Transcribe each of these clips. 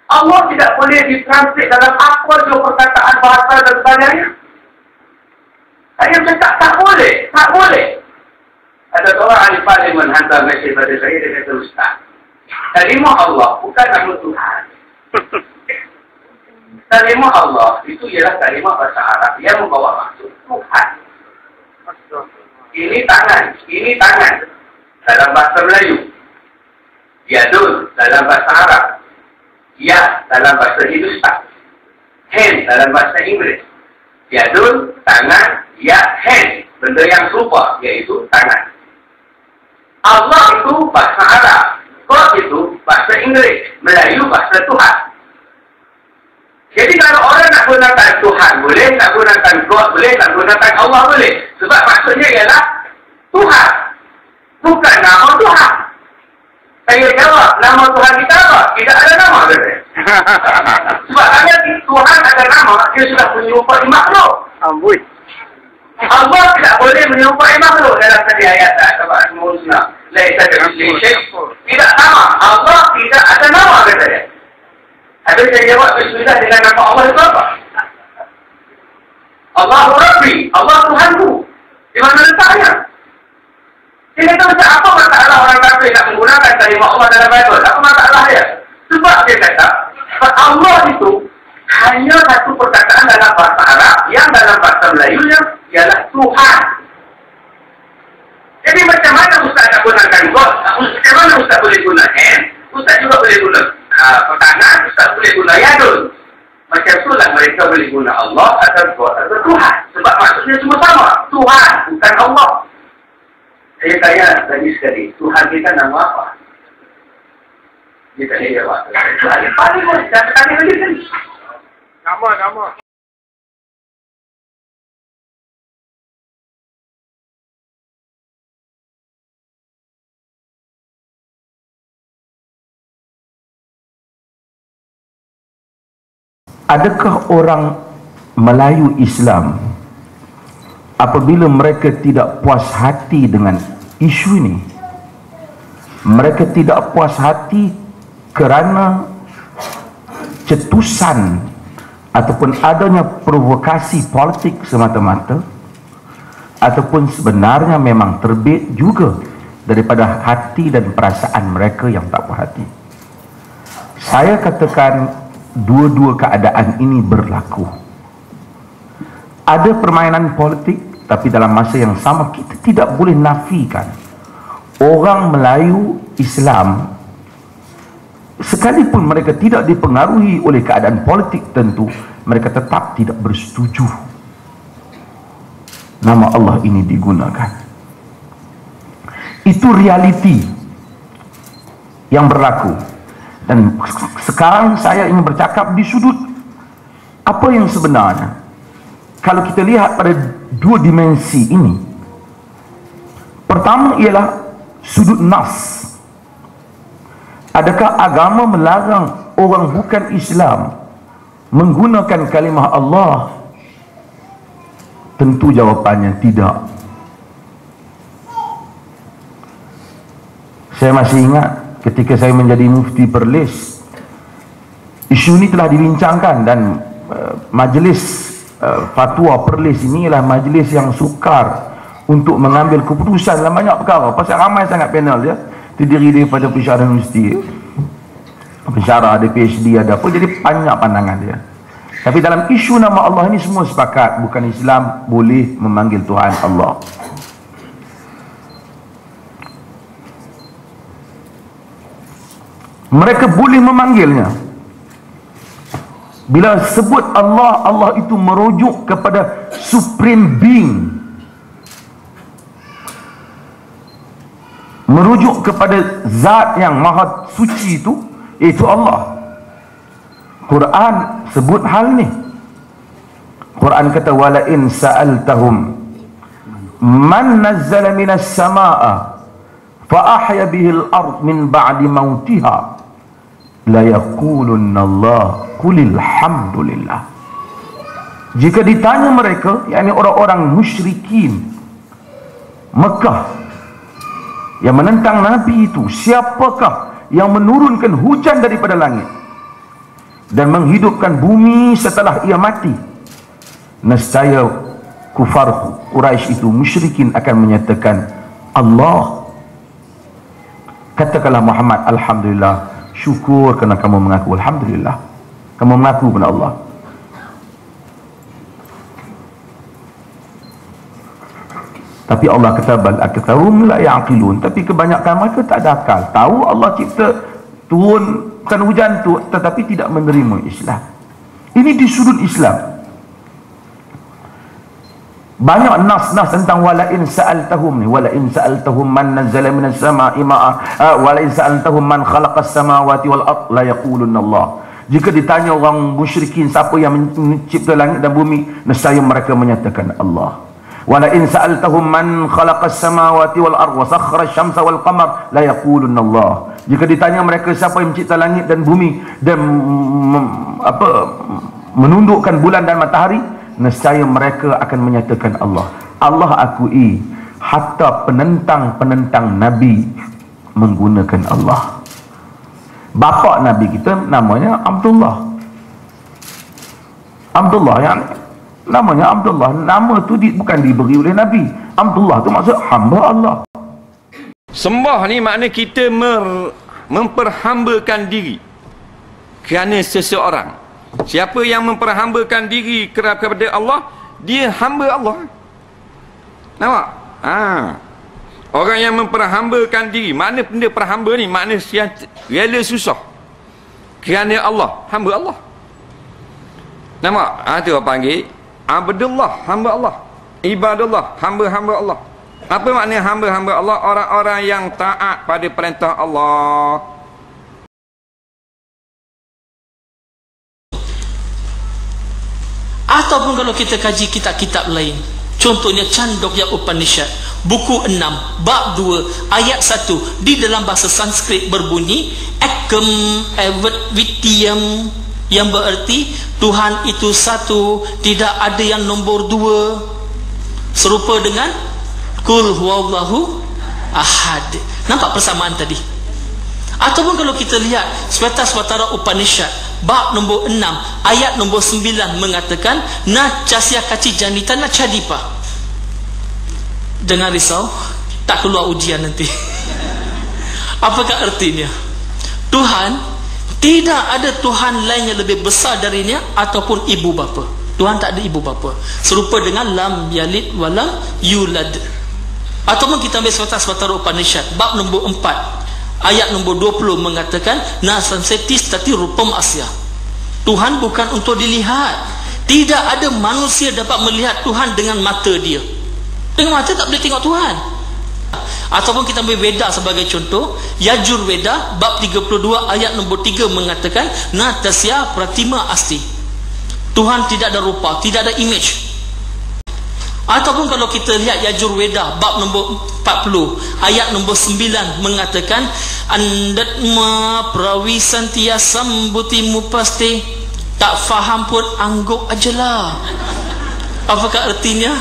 Allah tidak boleh ditranslate dalam apa je perkataan bahasa dan sebagainya. Saya cakap tak boleh, tak boleh. Ada seorang ahli parlimen hantar mesej pada saya, dia kata, Ustaz, kalimah Allah bukan nama Tuhan. Kalimah Allah itu ialah kalimah bahasa Arab yang membawa maksud Tuhan. Ini tangan dalam bahasa Melayu. Yadun dalam bahasa Arab. Ya dalam bahasa Hindustan. Hand dalam bahasa Inggeris. Yadun, tangan, ya, hand. Benda yang serupa, iaitu tangan. Allah itu bahasa Arab. God itu bahasa Inggeris. Melayu bahasa Tuhan. Jadi kalau orang nak gunakan Tuhan boleh, nak gunakan God boleh, nak gunakan Allah boleh. Sebab maksudnya ialah Tuhan. Bukan nama Tuhan. Saya jawab, nama Tuhan kita apa? Tidak ada nama. Sebab hanya Tuhan ada nama, dia sudah menyerupai makhluk. Amboi. Allah tidak boleh menyerupai makhluk dalam tadi ayat sebab Muslim. Laisa kamitslihi tidak sama. Allah tidak ada nama katanya. Habis saya jawab bismillah dengan nama Allah itu apa? Allahu Rabbi, Allah Tuhanku. Di mana letaknya? Dia kata macam apa masalah orang kafir nak menggunakan kalimah Allah dalam Bible? Apa masalah dia? Sebab dia kata, Allah itu hanya satu perkataan dalam bahasa Arab yang dalam bahasa Melayunya ialah Tuhan. Jadi macam mana Ustaz nak gunakan God? Macam mana Ustaz boleh guna hand? Ustaz juga boleh guna tangan, Ustaz boleh guna yadun. Macam itulah mereka boleh guna Allah atau God atau Tuhan. Sebab maksudnya semua sama. Tuhan, bukan Allah. Saya tanya tadi sekali, Tuhan kita nama apa? Dia tak boleh jawab. Tuhan yang paling boleh. Dan sekali lagi tadi. Nama. Adakah orang Melayu Islam apabila mereka tidak puas hati dengan isu ini, mereka tidak puas hati kerana cetusan ataupun adanya provokasi politik semata-mata, ataupun sebenarnya memang terbit juga daripada hati dan perasaan mereka yang tak puas hati? Saya katakan dua-dua keadaan ini berlaku. Ada permainan politik, tapi dalam masa yang sama kita tidak boleh nafikan orang Melayu Islam, sekalipun mereka tidak dipengaruhi oleh keadaan politik tentu, mereka tetap tidak bersetuju nama Allah ini digunakan. Itu realiti yang berlaku. Dan sekarang saya ingin bercakap di sudut apa yang sebenarnya. Kalau kita lihat pada dua dimensi ini, pertama ialah sudut nas. Adakah agama melarang orang bukan Islam menggunakan kalimah Allah? Tentu jawapannya tidak. Saya masih ingat ketika saya menjadi mufti Perlis, isu ini telah dibincangkan dan majlis fatwa Perlis ini ialah majlis yang sukar untuk mengambil keputusan dalam banyak perkara. Pasal ramai sangat panel dia, terdiri daripada pensyarah universiti, pensyarah ada PhD, ada apa, jadi banyak pandangan dia. Tapi dalam isu nama Allah ini semua sepakat, bukan Islam boleh memanggil Tuhan Allah. Mereka boleh memanggilnya. Bila sebut Allah, Allah itu merujuk kepada Supreme Being, merujuk kepada Zat yang Maha Suci itu Allah. Quran sebut hal ni. Quran kata wala in sa'altahum man nazzala minas samaa'a fa ahya bihil ard min ba'di mautiha la yaqulunna Allah qulil hamdulillah. Jika ditanya mereka, yakni orang-orang musyrikin Mekah yang menentang Nabi itu, siapakah yang menurunkan hujan daripada langit? dan menghidupkan bumi setelah ia mati, nescaya kufar Quraisy itu, musyrikin, akan menyatakan Allah. Katakanlah Muhammad, alhamdulillah, syukur kerana kamu mengaku, alhamdulillah, kamu mengaku kepada Allah. Tapi Allah kata bal aktsarhum la ya'qilun, tapi kebanyakan mereka tak ada akal. Tahu Allah cipta turunkan hujan tu, tetapi tidak menerima Islam. Ini di sudut Islam. Banyak nas-nas tentang walain sa'altahum ni, walain sa'altahum man nazzala minas sama'i ma'a, walain sa'altahum man khalaqas samawati wal ard la yaqulunna Allah. Jika ditanya orang musyrikin siapa yang mencipta langit dan bumi, nescaya mereka menyatakan Allah. Walain sa'altahum man khalaqas samawati wal ard wa sakhkhara asy-syamsa wal qamar la yaqulunna Allah. Jika ditanya mereka siapa yang mencipta langit dan bumi dan menundukkan bulan dan matahari, nescaya mereka akan menyatakan Allah. Allah akui hatta penentang-penentang Nabi menggunakan Allah. Bapa Nabi kita namanya Abdullah. Abdullah yang namanya Abdullah, nama tu bukan diberi oleh Nabi. Abdullah tu maksud hamba Allah. Sembah ni makna kita memperhambakan diri kerana seseorang. Siapa yang memperhambakan diri kepada Allah, dia hamba Allah. Nampak? Orang yang memperhambakan diri, mana benda perhamba ni? Makna rela susah kerana Allah, hamba Allah. Nampak? Itu orang panggil Abdullah, hamba Allah. Ibadullah, hamba-hamba Allah. Apa makna hamba-hamba Allah? Orang-orang yang taat pada perintah Allah. Ataupun kalau kita kaji kitab-kitab lain, contohnya Chandogya Upanishad, buku 6, bab 2, ayat 1, di dalam bahasa Sanskrit berbunyi Ekam Evat Vityam, yang bererti Tuhan itu satu, tidak ada yang nombor 2, serupa dengan Kul huwallahu ahad. Nampak persamaan tadi? Ataupun kalau kita lihat Svetasvatara Upanishad, bab nombor 6, ayat nombor 9 mengatakan na casya kaci janita na cadipa. Jangan risau, tak keluar ujian nanti. Apakah artinya? Tuhan, tidak ada Tuhan lain yang lebih besar darinya ataupun ibu bapa. Tuhan tak ada ibu bapa. Serupa dengan lam yalid walam yulad. Ataupun kita ambil Svetasvatara Upanishad, bab nombor 4, ayat nombor 20 mengatakan na sansetis tati rupam asya. Tuhan bukan untuk dilihat. Tidak ada manusia dapat melihat Tuhan dengan mata dia. Dengan mata tak boleh tengok Tuhan. Ataupun kita ambil Veda sebagai contoh, Yajur Veda bab 32 ayat nombor 3 mengatakan na tasya pratima asti. Tuhan tidak ada rupa, tidak ada image. Ataupun kalau kita lihat Yajur Veda bab nombor 40 ayat nombor 9 mengatakan andatma prawisantiya sambutimu pasti, tak faham pun angguk ajalah. Apakah artinya?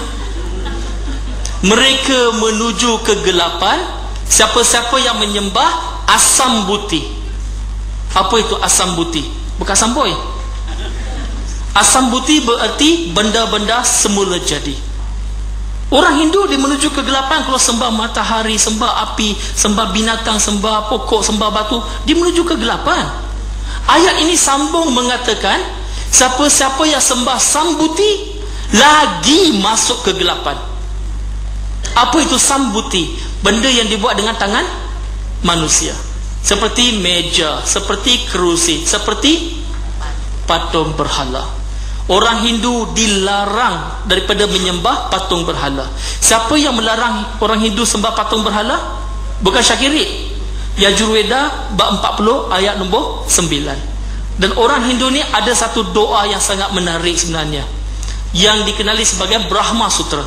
Mereka menuju kegelapan. Siapa-siapa yang menyembah asam buti. Apa itu asam buti? Bukan asam boy. Asam buti berarti benda-benda semula jadi. Orang Hindu dia menuju kegelapan kalau sembah matahari, sembah api, sembah binatang, sembah pokok, sembah batu, dia menuju kegelapan. Ayat ini sambung mengatakan siapa-siapa yang sembah sambuti lagi masuk kegelapan. Apa itu sambuti? Benda yang dibuat dengan tangan manusia, seperti meja, seperti kerusi, seperti patung berhala. Orang Hindu dilarang daripada menyembah patung berhala. Siapa yang melarang orang Hindu sembah patung berhala? Bukan Syakiri. Yajurveda bab 40 ayat nombor 9. Dan orang Hindu ni ada satu doa yang sangat menarik sebenarnya, yang dikenali sebagai Brahma Sutra.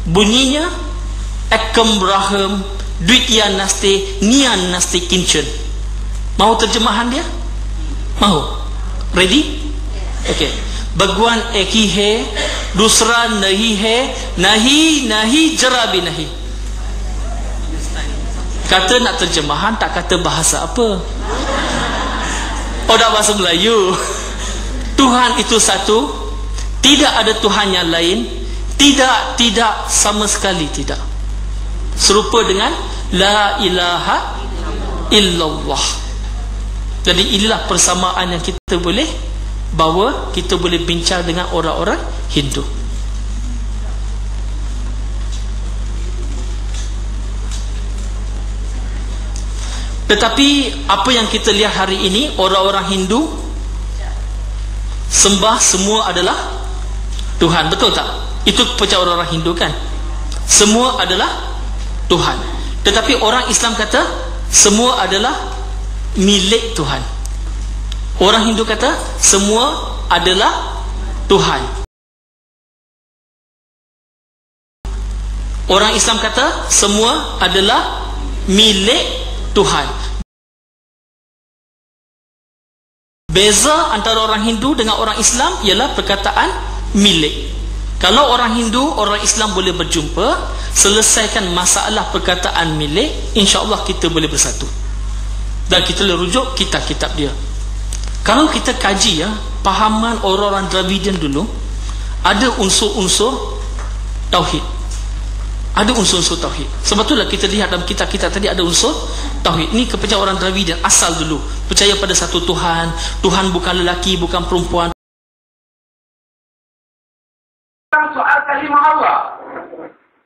Bunyinya Ekam Braham Dwitya Nasti Nian Nasti Kinchan. Mau terjemahan dia? Mau? Ready? Okay. Bhagwan ek hi hai, dusra nahi hai, nahi nahi jara bhi nahi. Kata nak terjemahan, tak kata bahasa apa. Oh, dah bahasa Melayu. Tuhan itu satu, tidak ada Tuhan yang lain, tidak sama sekali tidak. Serupa dengan la ilaha illallah. Jadi inilah persamaan yang kita boleh bawa, kita boleh bincang dengan orang-orang Hindu. Tetapi apa yang kita lihat hari ini, orang-orang Hindu sembah semua adalah Tuhan, betul tak? Itu percaya orang-orang Hindu kan? Semua adalah Tuhan. Tetapi orang Islam kata semua adalah milik Tuhan. Orang Hindu kata semua adalah Tuhan. Orang Islam kata semua adalah milik Tuhan. Beza antara orang Hindu dengan orang Islam ialah perkataan milik. Kalau orang Hindu, orang Islam boleh berjumpa, selesaikan masalah perkataan milik, insya-Allah kita boleh bersatu. Dan kita boleh rujuk kitab-kitab dia. Kalau kita kaji ya, pahaman orang-orang Dravidian dulu, ada unsur-unsur tauhid. Ada unsur-unsur tauhid. Sebab itulah kita lihat dalam kitab-kitab tadi ada unsur tauhid. Ini kepercayaan orang Dravidian asal dulu. Percaya pada satu Tuhan. Tuhan bukan lelaki, bukan perempuan. Soal kalimah Allah.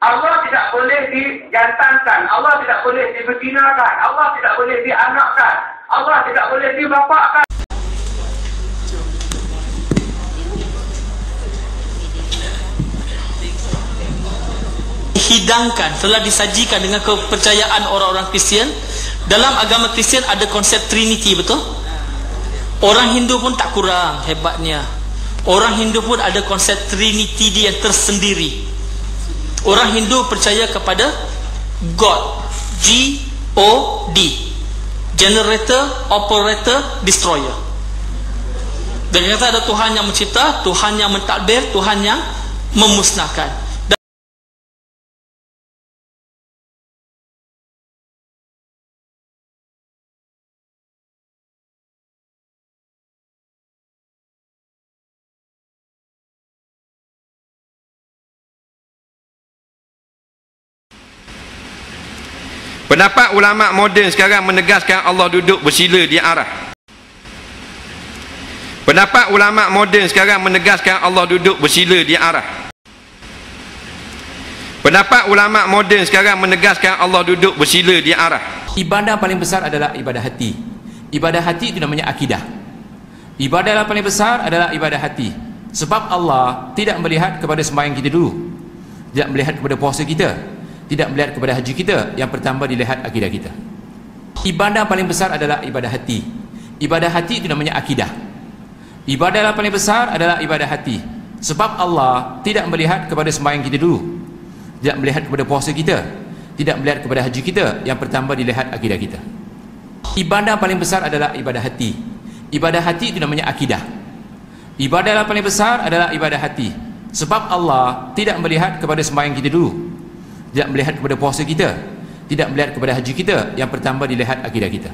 Allah tidak boleh dijantankan. Allah tidak boleh dibezinakan. Allah tidak boleh dianakkan. Allah tidak boleh dibapakkan. Hidangkan, telah disajikan dengan kepercayaan orang-orang Kristian. Dalam agama Kristian ada konsep Trinity, betul? Orang Hindu pun tak kurang hebatnya. Orang Hindu pun ada konsep Trinity dia yang tersendiri. Orang Hindu percaya kepada God, G-O-D, Generator, Operator, Destroyer. Dan kata ada Tuhan yang mencipta, Tuhan yang mentadbir, Tuhan yang memusnahkan. Pendapat ulama moden sekarang menegaskan Allah duduk bersila di arah. Pendapat ulama moden sekarang menegaskan Allah duduk bersila di arah. Pendapat ulama moden sekarang menegaskan Allah duduk bersila di arah. Ibadah paling besar adalah ibadah hati. Ibadah hati itu namanya akidah. Ibadah yang paling besar adalah ibadah hati. Sebab Allah tidak melihat kepada sembahyang kita dulu, tidak melihat kepada puasa kita, tidak melihat kepada haji kita. Yang pertama dilihat akidah kita. Ibadah paling besar adalah ibadah hati. Ibadah hati itu namanya akidah. Ibadah yang paling besar adalah ibadah hati. Sebab Allah tidak melihat kepada sembahyang kita dulu, tidak melihat kepada puasa kita, tidak melihat kepada haji kita. Yang pertama dilihat akidah kita. Ibadah paling besar adalah ibadah hati. Ibadah hati itu namanya akidah. Ibadah yang paling besar adalah ibadah hati. Sebab Allah tidak melihat kepada sembahyang kita dulu, tidak melihat kepada puasa kita, tidak melihat kepada haji kita. Yang pertama dilihat akidah kita.